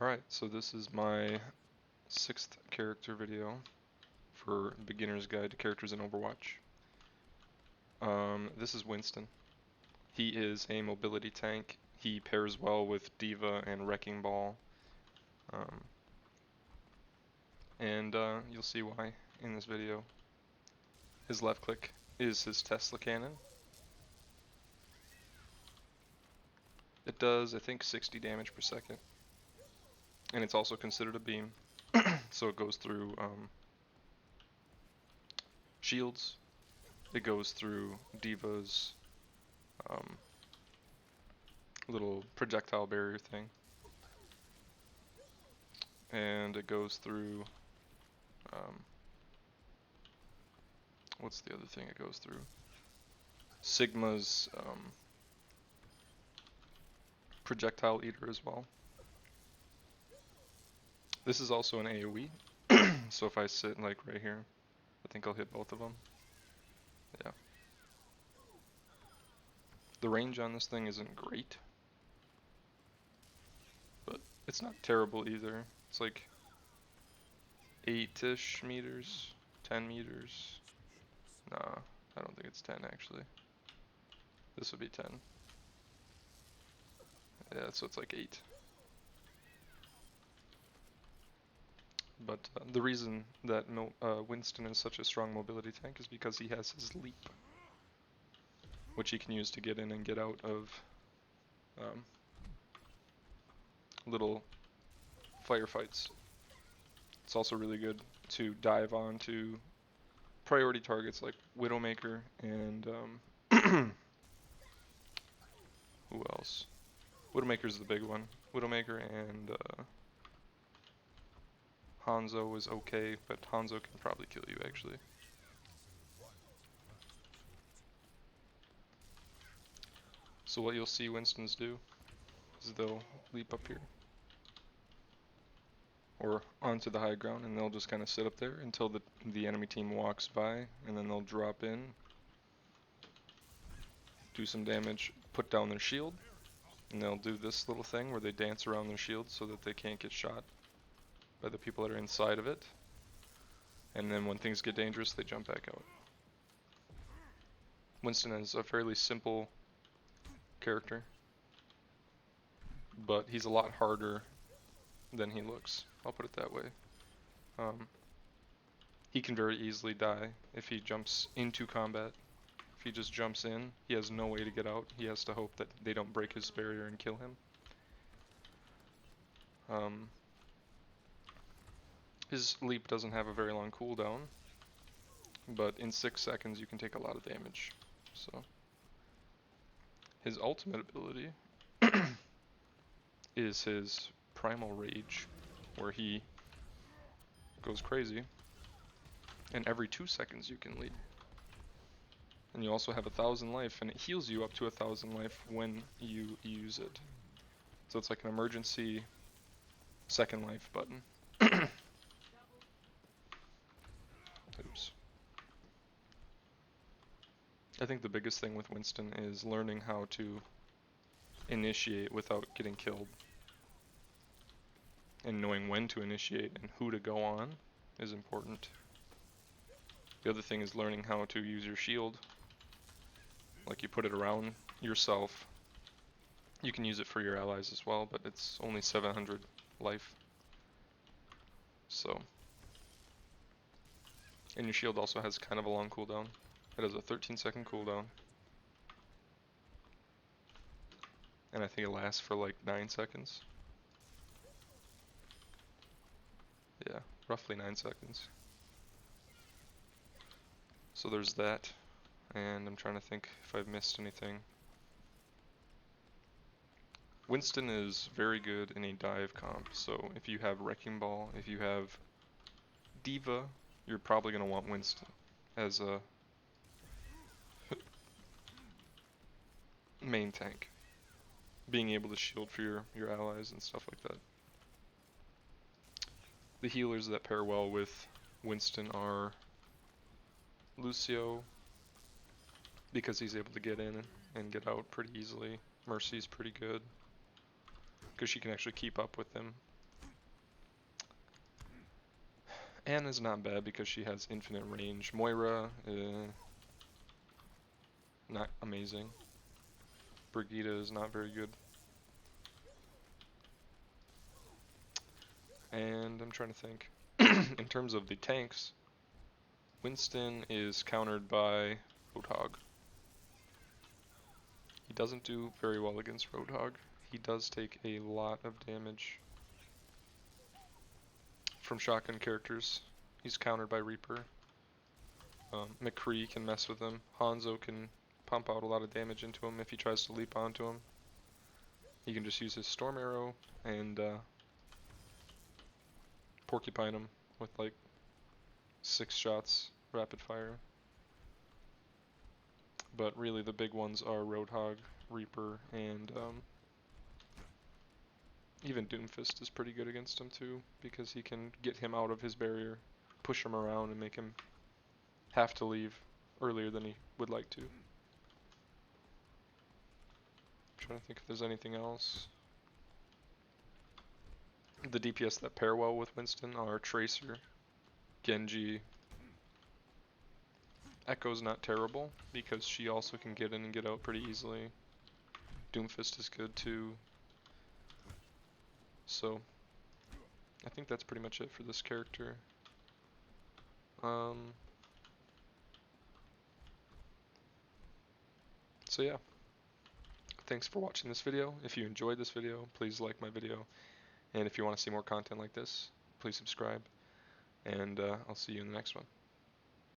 Alright, so this is my 6th character video for Beginner's Guide to Characters in Overwatch. This is Winston. He is a mobility tank. He pairs well with D.Va and Wrecking Ball. You'll see why in this video. His left click is his Tesla cannon. It does, I think, 60 damage per second. And it's also considered a beam. So it goes through shields. It goes through D.Va's little projectile barrier thing. And it goes through, what's the other thing it goes through? Sigma's projectile eater as well. This is also an AoE, so if I sit like right here, I think I'll hit both of them. Yeah. The range on this thing isn't great, but it's not terrible either. It's like 8-ish meters, 10 meters. Nah, I don't think it's 10 actually. This would be 10. Yeah, so it's like 8. But the reason that Winston is such a strong mobility tank is because he has his leap, which he can use to get in and get out of little firefights. It's also really good to dive onto priority targets like Widowmaker and who else? Widowmaker's the big one. Widowmaker and Hanzo is okay, but Hanzo can probably kill you actually. So what you'll see Winstons do is they'll leap up here or onto the high ground, and they'll just kind of sit up there until the enemy team walks by, and then they'll drop in, do some damage, put down their shield, and they'll do this little thing where they dance around their shield so that they can't get shot by the people that are inside of it. And then when things get dangerous, they jump back out. Winston is a fairly simple character, but he's a lot harder than he looks. I'll put it that way. He can very easily die if he jumps into combat. If he just jumps in, he has no way to get out. He has to hope that they don't break his barrier and kill him. His leap doesn't have a very long cooldown, but in 6 seconds you can take a lot of damage. So his ultimate ability is his Primal Rage, where he goes crazy, and every 2 seconds you can leap. And you also have 1,000 life, and it heals you up to 1,000 life when you use it. So it's like an emergency second life button. Oops. I think the biggest thing with Winston is learning how to initiate without getting killed. And knowing when to initiate and who to go on is important. The other thing is learning how to use your shield. Like, you put it around yourself. You can use it for your allies as well, but it's only 700 life. So, and your shield also has kind of a long cooldown. It has a 13-second cooldown. And I think it lasts for like 9 seconds. Yeah, roughly 9 seconds. So there's that. And I'm trying to think if I've missed anything. Winston is very good in a dive comp. So if you have Wrecking Ball, if you have D.Va, you're probably going to want Winston as a main tank. Being able to shield for your allies and stuff like that. The healers that pair well with Winston are Lucio, because he's able to get in and get out pretty easily. Mercy's pretty good, because she can actually keep up with him. Anna's not bad because she has infinite range. Moira, not amazing. Brigitte is not very good. And I'm trying to think. In terms of the tanks, Winston is countered by Roadhog. He doesn't do very well against Roadhog. He does take a lot of damage from shotgun characters. He's countered by Reaper. McCree can mess with him. Hanzo can pump out a lot of damage into him if he tries to leap onto him. He can just use his Storm Arrow and porcupine him with like 6 shots rapid fire. But really the big ones are Roadhog, Reaper, and even Doomfist is pretty good against him too, because he can get him out of his barrier, push him around, and make him have to leave earlier than he would like to. I'm trying to think if there's anything else. The DPS that pair well with Winston are Tracer, Genji. Echo's not terrible because she also can get in and get out pretty easily. Doomfist is good too. So I think that's pretty much it for this character. So yeah, thanks for watching this video. If you enjoyed this video, please like my video. And if you want to see more content like this, please subscribe. And I'll see you in the next one.